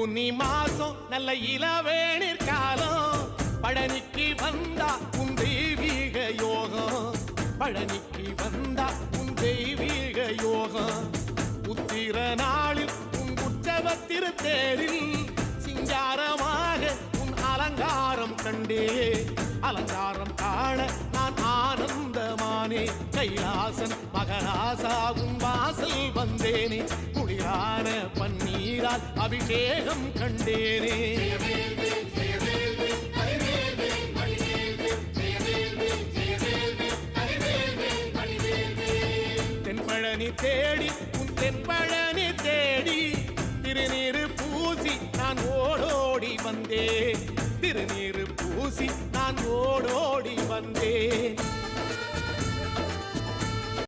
பூனி மாசம் நல்ல இளவேணிற் காலம் பழனிக்கு வந்தா உன் தெய்வீக யோகம் பழனிக்கு வந்தா உன் தெய்வீக யோகம் உத்திர நாளில் உன் உற்சவ திருத்தேரில் சிங்காரமாக உன் அலங்காரம் கண்டே அலங்காரம் காண நான் ஆனந்தமானே கைலாசன் மகராசா உன் வாசல் வந்தேனே குளிரான பன்னீரால் அபிஷேகம் கண்டேனே தென்பழனி தேடி உன் தென்பழனி தேடி திருநீரு பூசி நான் ஓடோடி வந்தேன் திருநீரு பூசி நான் ஓடோடி வந்தேன்